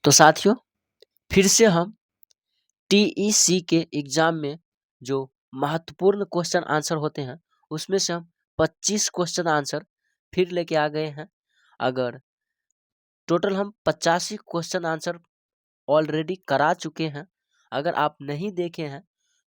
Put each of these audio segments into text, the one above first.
तो साथियों, फिर से हम टीईसी के एग्जाम में जो महत्वपूर्ण क्वेश्चन आंसर होते हैं उसमें से हम 25 क्वेश्चन आंसर फिर लेके आ गए हैं। अगर टोटल हम 85 क्वेश्चन आंसर ऑलरेडी करा चुके हैं। अगर आप नहीं देखे हैं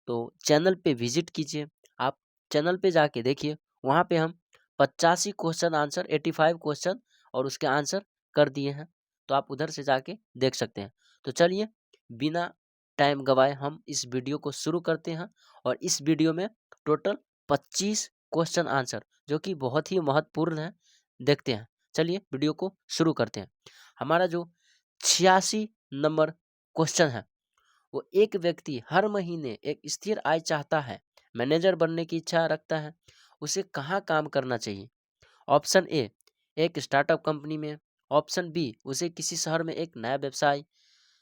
तो चैनल पे विजिट कीजिए, आप चैनल पे जाके देखिए, वहाँ पे हम 85 क्वेश्चन आंसर 85 क्वेश्चन और उसके आंसर कर दिए हैं, तो आप उधर से जाके देख सकते हैं। तो चलिए बिना टाइम गवाए हम इस वीडियो को शुरू करते हैं और इस वीडियो में टोटल 25 क्वेश्चन आंसर जो कि बहुत ही महत्वपूर्ण है देखते हैं। चलिए वीडियो को शुरू करते हैं। हमारा जो 86 नंबर क्वेश्चन है, वो एक व्यक्ति हर महीने एक स्थिर आय चाहता है, मैनेजर बनने की इच्छा रखता है, उसे कहाँ काम करना चाहिए? ऑप्शन ए, एक स्टार्टअप कंपनी में। ऑप्शन बी, उसे किसी शहर में एक नया व्यवसाय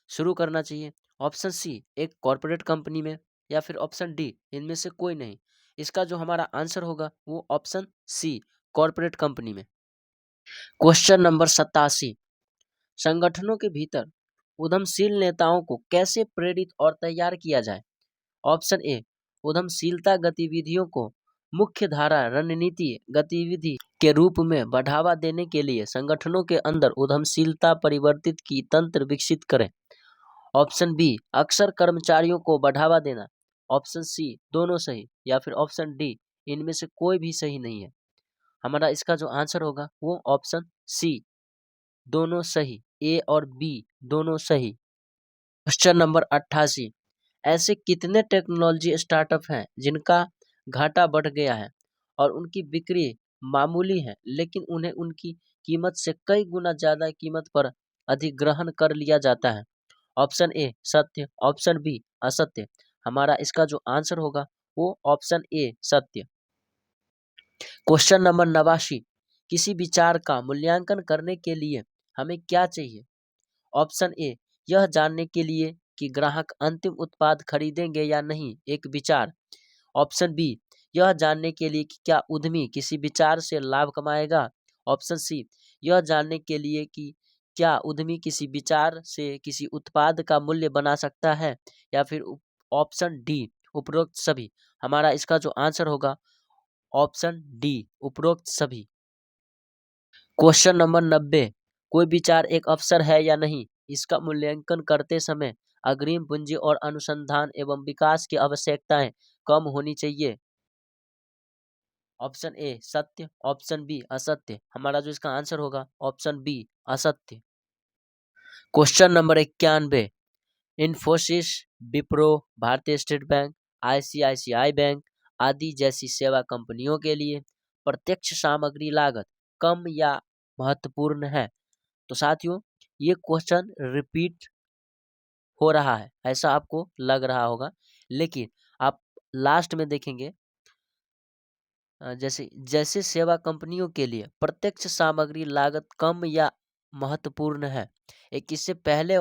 शुरू करना चाहिए। ऑप्शन सी, एक कॉरपोरेट कंपनी में। या फिर ऑप्शन डी, इनमें से कोई नहीं। इसका जो हमारा आंसर होगा वो ऑप्शन सी, कॉरपोरेट कंपनी में। क्वेश्चन नंबर 87, संगठनों के भीतर उद्यमशील नेताओं को कैसे प्रेरित और तैयार किया जाए? ऑप्शन ए, उद्यमशीलता गतिविधियों को मुख्य धारा रणनीति गतिविधि के रूप में बढ़ावा देने के लिए संगठनों के अंदर उद्यमशीलता परिवर्तित की तंत्र विकसित करें। ऑप्शन बी, अक्सर कर्मचारियों को बढ़ावा देना। ऑप्शन सी, दोनों सही। या फिर ऑप्शन डी, इनमें से कोई भी सही नहीं है। हमारा इसका जो आंसर होगा वो ऑप्शन सी, दोनों सही। ए और बी दोनों सही। क्वेश्चन नंबर 88, ऐसे कितने टेक्नोलॉजी स्टार्टअप हैं जिनका घाटा बढ़ गया है और उनकी बिक्री मामूली है, लेकिन उन्हें उनकी कीमत से कई गुना ज्यादा कीमत पर अधिग्रहण कर लिया जाता है? ऑप्शन ए सत्य, ऑप्शन बी असत्य। हमारा इसका जो आंसर होगा वो ऑप्शन ए सत्य। क्वेश्चन नंबर 89, किसी विचार का मूल्यांकन करने के लिए हमें क्या चाहिए? ऑप्शन ए, यह जानने के लिए कि ग्राहक अंतिम उत्पाद खरीदेंगे या नहीं, एक विचार। ऑप्शन बी, यह जानने के लिए कि क्या उद्यमी किसी विचार से लाभ कमाएगा। ऑप्शन सी, यह जानने के लिए कि क्या उद्यमी किसी विचार से किसी उत्पाद का मूल्य बना सकता है। या फिर ऑप्शन डी, उपरोक्त सभी। हमारा इसका जो आंसर होगा ऑप्शन डी, उपरोक्त सभी। क्वेश्चन नंबर 90, कोई विचार एक अवसर है या नहीं, इसका मूल्यांकन करते समय अग्रिम पूंजी और अनुसंधान एवं विकास की आवश्यकताएं कम होनी चाहिए। ऑप्शन ए सत्य, ऑप्शन बी असत्य। हमारा जो इसका आंसर होगा ऑप्शन बी असत्य। क्वेश्चन नंबर 91, इन्फोसिस, विप्रो, भारतीय स्टेट बैंक, आईसीआईसीआई बैंक आदि जैसी सेवा कंपनियों के लिए प्रत्यक्ष सामग्री लागत कम या महत्वपूर्ण है? तो साथियों, ये क्वेश्चन रिपीट हो रहा है ऐसा आपको लग रहा होगा, लेकिन आप लास्ट में देखेंगे जैसे जैसे सेवा कंपनियों के लिए प्रत्यक्ष सामग्री लागत कम या महत्वपूर्ण है, एक इससे पहले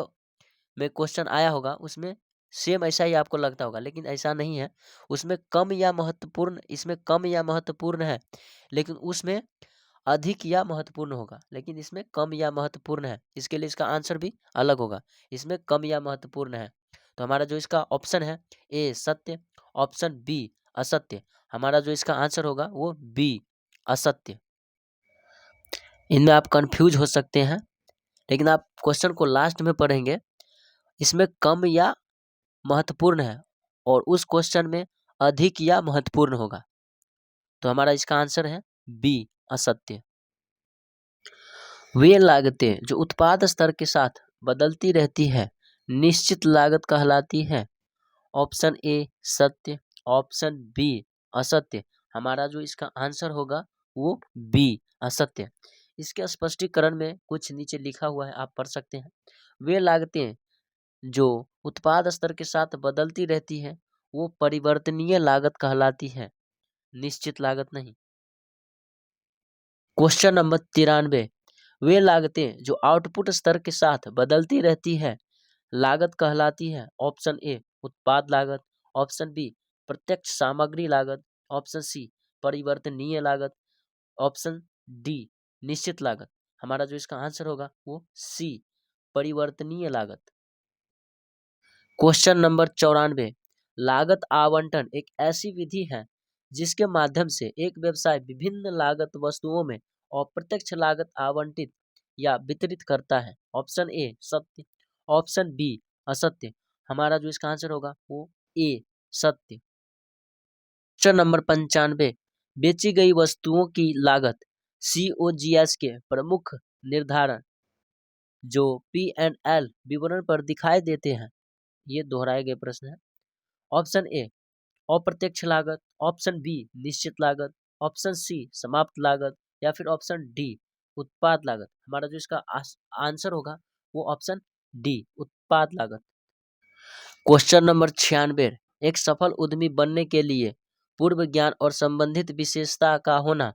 में क्वेश्चन आया होगा उसमें सेम ऐसा ही आपको लगता होगा, लेकिन ऐसा नहीं है। उसमें कम या महत्वपूर्ण, इसमें कम या महत्वपूर्ण है, लेकिन उसमें अधिक या महत्वपूर्ण होगा, लेकिन इसमें कम या महत्वपूर्ण है। इसके लिए इसका आंसर भी अलग होगा। इसमें कम या महत्वपूर्ण है, तो हमारा जो इसका ऑप्शन है ए सत्य, ऑप्शन बी असत्य। हमारा जो इसका आंसर होगा वो बी असत्य। इनमें आप कंफ्यूज हो सकते हैं, लेकिन आप क्वेश्चन को लास्ट में पढ़ेंगे, इसमें कम या महत्वपूर्ण है और उस क्वेश्चन में अधिक या महत्वपूर्ण होगा, तो हमारा इसका आंसर है बी असत्य। वे लागतें जो उत्पाद स्तर के साथ बदलती रहती है निश्चित लागत कहलाती है? ऑप्शन ए सत्य, ऑप्शन बी असत्य। हमारा जो इसका आंसर होगा वो बी असत्य। इसके स्पष्टीकरण में कुछ नीचे लिखा हुआ है, आप पढ़ सकते हैं। वे लागतें जो उत्पाद स्तर के साथ बदलती रहती है वो परिवर्तनीय लागत कहलाती है, निश्चित लागत नहीं। क्वेश्चन नंबर 93, वे लागतें जो आउटपुट स्तर के साथ बदलती रहती है लागत कहलाती है? ऑप्शन ए उत्पाद लागत, ऑप्शन बी प्रत्यक्ष सामग्री लागत, ऑप्शन सी परिवर्तनीय लागत, ऑप्शन डी निश्चित लागत। हमारा जो इसका आंसर होगा वो सी परिवर्तनीय लागत। क्वेश्चन नंबर 94, लागत आवंटन एक ऐसी विधि है जिसके माध्यम से एक व्यवसाय विभिन्न लागत वस्तुओं में अप्रत्यक्ष लागत आवंटित या वितरित करता है। ऑप्शन ए सत्य, ऑप्शन बी असत्य। हमारा जो इसका आंसर होगा वो ए सत्य। क्वेश्चन नंबर 95, बेची गई वस्तुओं की लागत COGS के प्रमुख निर्धारण जो P&L विवरण पर दिखाई देते हैं, ये दोहराए गए प्रश्न है। ऑप्शन ए अप्रत्यक्ष लागत, ऑप्शन बी निश्चित लागत, ऑप्शन सी समाप्त लागत या फिर ऑप्शन डी उत्पाद लागत। हमारा जो इसका आंसर होगा वो ऑप्शन डी उत्पाद लागत। क्वेश्चन नंबर 96, एक सफल उद्यमी बनने के लिए पूर्व ज्ञान और संबंधित विशेषता का होना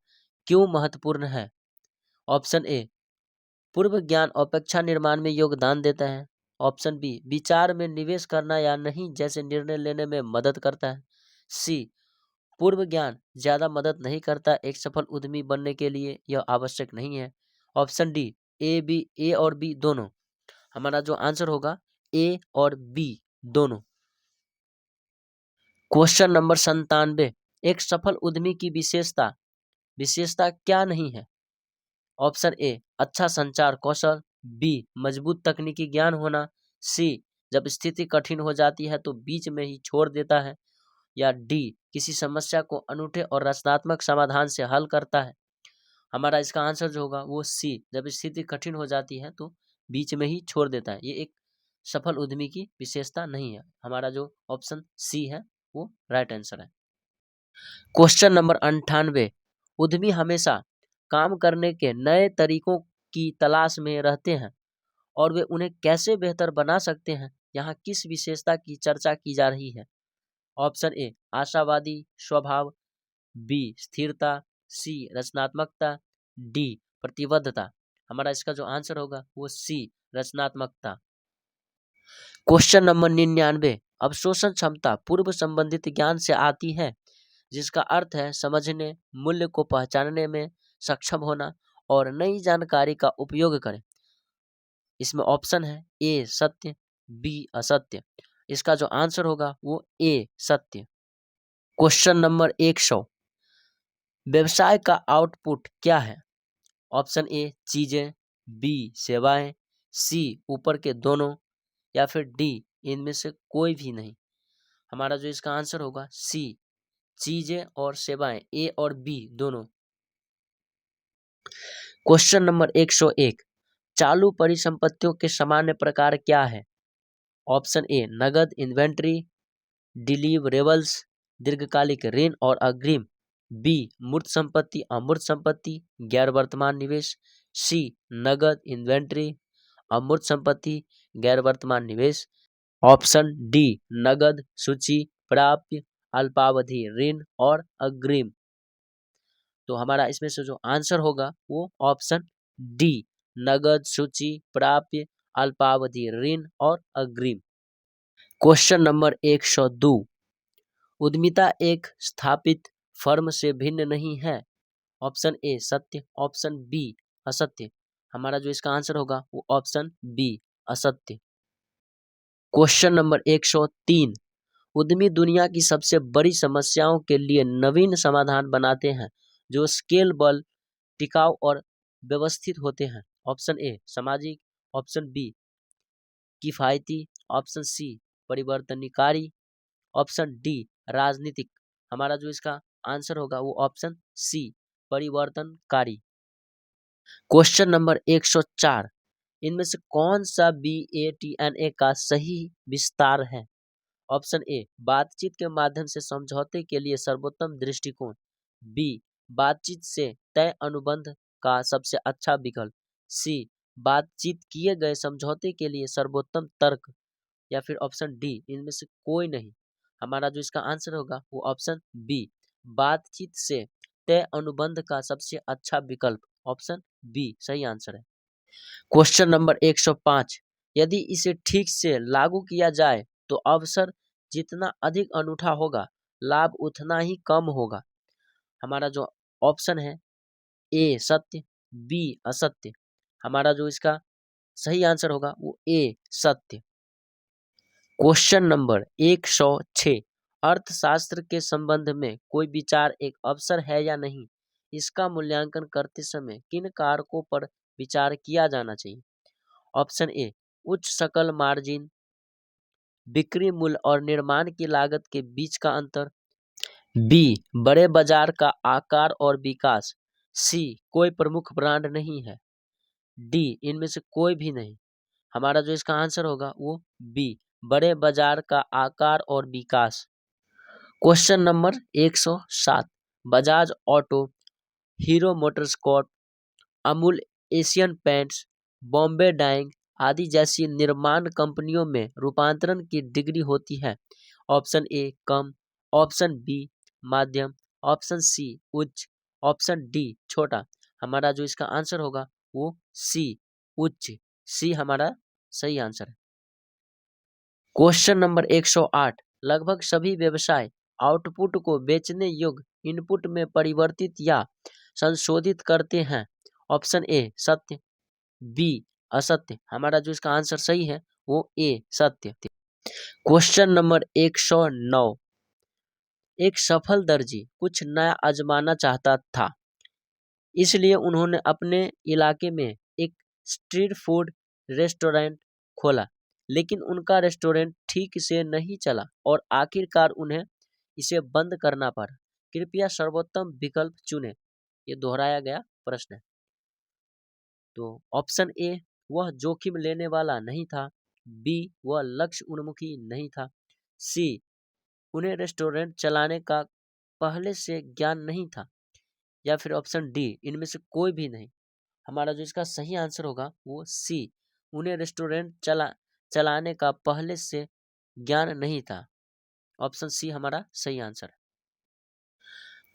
क्यों महत्वपूर्ण है। ऑप्शन ए पूर्व ज्ञान अपेक्षा निर्माण में योगदान देता है, ऑप्शन बी विचार में निवेश करना या नहीं जैसे निर्णय लेने में मदद करता है, सी पूर्व ज्ञान ज्यादा मदद नहीं करता एक सफल उद्यमी बनने के लिए, यह आवश्यक नहीं है, ऑप्शन डी ए और बी दोनों। हमारा जो आंसर होगा ए और बी दोनों। क्वेश्चन नंबर 97, एक सफल उद्यमी की विशेषता क्या नहीं है। ऑप्शन ए अच्छा संचार कौशल, बी मजबूत तकनीकी ज्ञान होना, सी जब स्थिति कठिन हो जाती है तो बीच में ही छोड़ देता है, या डी किसी समस्या को अनूठे और रचनात्मक समाधान से हल करता है। हमारा इसका आंसर जो होगा वो सी जब स्थिति कठिन हो जाती है तो बीच में ही छोड़ देता है। ये एक सफल उद्यमी की विशेषता नहीं है। हमारा जो ऑप्शन सी है वो राइट आंसर है। क्वेश्चन नंबर 98, उद्यमी हमेशा काम करने के नए तरीकों की तलाश में रहते हैं और वे उन्हें कैसे बेहतर बना सकते हैं, यहाँ किस विशेषता की चर्चा की जा रही है। ऑप्शन ए आशावादी स्वभाव, बी स्थिरता, सी रचनात्मकता, डी प्रतिबद्धता। हमारा इसका जो आंसर होगा वो सी रचनात्मकता। क्वेश्चन नंबर 99, अवशोषण क्षमता पूर्व संबंधित ज्ञान से आती है जिसका अर्थ है समझने, मूल्य को पहचानने में सक्षम होना और नई जानकारी का उपयोग करें। इसमें ऑप्शन है ए सत्य, बी असत्य। इसका जो आंसर होगा वो ए सत्य। क्वेश्चन नंबर 100, व्यवसाय का आउटपुट क्या है। ऑप्शन ए चीजें, बी सेवाएं, सी ऊपर के दोनों या फिर डी इनमें से कोई भी नहीं। हमारा जो इसका आंसर होगा सी चीजें और सेवाएं, ए और बी दोनों। क्वेश्चन नंबर 101, चालू परिसंपत्तियों के सामान्य प्रकार क्या है। ऑप्शन ए नगद इन्वेंट्री, डिलीवरेबल्स, दीर्घकालिक ऋण और अग्रिम, बी मूर्त संपत्ति अमूर्त संपत्ति गैर वर्तमान निवेश, सी नगद इन्वेंट्री अमूर्त संपत्ति गैर वर्तमान निवेश, ऑप्शन डी नगद सूची प्राप्य अल्पावधि ऋण और अग्रिम। तो हमारा इसमें से जो आंसर होगा वो ऑप्शन डी नगद सूची प्राप्य अल्पावधि ऋण और अग्रिम। क्वेश्चन नंबर 102, उद्यमिता एक स्थापित फर्म से भिन्न नहीं है। ऑप्शन ए सत्य, ऑप्शन बी असत्य। हमारा जो इसका आंसर होगा वो ऑप्शन बी असत्य। क्वेश्चन नंबर 103, उद्यमी दुनिया की सबसे बड़ी समस्याओं के लिए नवीन समाधान बनाते हैं जो स्केलेबल, टिकाऊ और व्यवस्थित होते हैं। ऑप्शन ए सामाजिक, ऑप्शन बी किफायती, ऑप्शन सी परिवर्तनकारी, ऑप्शन डी राजनीतिक। हमारा जो इसका आंसर होगा वो ऑप्शन सी परिवर्तनकारी। क्वेश्चन नंबर 104, इनमें से कौन सा BATNA का सही विस्तार है। ऑप्शन ए बातचीत के माध्यम से समझौते के लिए सर्वोत्तम दृष्टिकोण, बी बातचीत से तय अनुबंध का सबसे अच्छा विकल्प, सी बातचीत किए गए समझौते के लिए सर्वोत्तम तर्क, या फिर ऑप्शन डी इनमें से कोई नहीं। हमारा जो इसका आंसर होगा वो ऑप्शन बी बातचीत से तय अनुबंध का सबसे अच्छा विकल्प, ऑप्शन बी सही आंसर है। क्वेश्चन नंबर 105, यदि इसे ठीक से लागू किया जाए तो अवसर जितना अधिक अनूठा होगा लाभ उतना ही कम होगा। हमारा जो ऑप्शन है ए सत्य, बी असत्य। हमारा जो इसका सही आंसर होगा वो ए सत्य। क्वेश्चन नंबर 106, अर्थशास्त्र के संबंध में कोई विचार एक अवसर है या नहीं, इसका मूल्यांकन करते समय किन कारकों पर विचार किया जाना चाहिए। ऑप्शन ए उच्च सकल मार्जिन, बिक्री मूल्य और निर्माण की लागत के बीच का अंतर, बी बड़े बाजार का आकार और विकास, सी कोई प्रमुख ब्रांड नहीं है, डी इनमें से कोई भी नहीं। हमारा जो इसका आंसर होगा वो बी बड़े बाजार का आकार और विकास। क्वेश्चन नंबर 107, बजाज ऑटो, हीरो मोटरस्कॉर्प, अमूल एशियन पेंट्स, बॉम्बे डाइंग आदि जैसी निर्माण कंपनियों में रूपांतरण की डिग्री होती है। ऑप्शन ए कम, ऑप्शन बी माध्यम, ऑप्शन सी उच्च, ऑप्शन डी छोटा। हमारा जो इसका आंसर होगा वो सी उच्च। सी हमारा सही आंसर है। क्वेश्चन नंबर 108, लगभग सभी व्यवसाय आउटपुट को बेचने योग्य इनपुट में परिवर्तित या संशोधित करते हैं। ऑप्शन ए सत्य, बी असत्य। हमारा जो इसका आंसर सही है वो ए सत्य। क्वेश्चन नंबर 109, एक सफल दर्जी कुछ नया आजमाना चाहता था, इसलिए उन्होंने अपने इलाके में एक स्ट्रीट फूड रेस्टोरेंट खोला, लेकिन उनका रेस्टोरेंट ठीक से नहीं चला और आखिरकार उन्हें इसे बंद करना पड़ा। कृपया सर्वोत्तम विकल्प चुनें। ये दोहराया गया प्रश्न है। तो ऑप्शन ए वह जोखिम लेने वाला नहीं था, बी वह लक्ष्य उन्मुखी नहीं था, सी उन्हें रेस्टोरेंट चलाने का पहले से ज्ञान नहीं था, या फिर ऑप्शन डी इनमें से कोई भी नहीं। हमारा जो इसका सही आंसर होगा वो सी उन्हें रेस्टोरेंट चलाने का पहले से ज्ञान नहीं था। ऑप्शन सी हमारा सही आंसर है।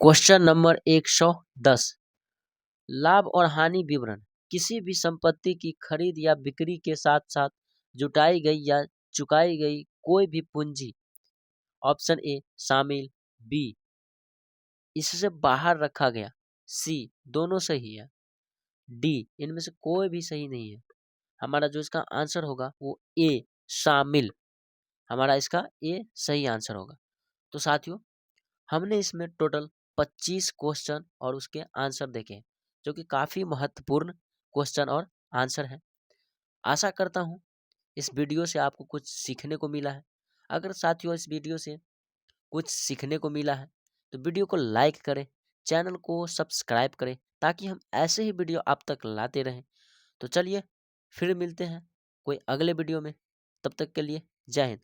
क्वेश्चन नंबर 110, लाभ और हानि विवरण किसी भी संपत्ति की खरीद या बिक्री के साथ साथ जुटाई गई या चुकाई गई कोई भी पूंजी। ऑप्शन ए शामिल, बी इससे बाहर रखा गया, सी दोनों सही है, डी इनमें से कोई भी सही नहीं है। हमारा जो इसका आंसर होगा वो ए शामिल। हमारा इसका ए सही आंसर होगा। तो साथियों हमने इसमें टोटल 25 क्वेश्चन और उसके आंसर देखे, जो कि काफ़ी महत्वपूर्ण क्वेश्चन और आंसर है। आशा करता हूँ इस वीडियो से आपको कुछ सीखने को मिला है। अगर साथियों इस वीडियो से कुछ सीखने को मिला है तो वीडियो को लाइक करें, चैनल को सब्सक्राइब करें, ताकि हम ऐसे ही वीडियो आप तक लाते रहें। तो चलिए फिर मिलते हैं कोई अगले वीडियो में। तब तक के लिए जय हिंद।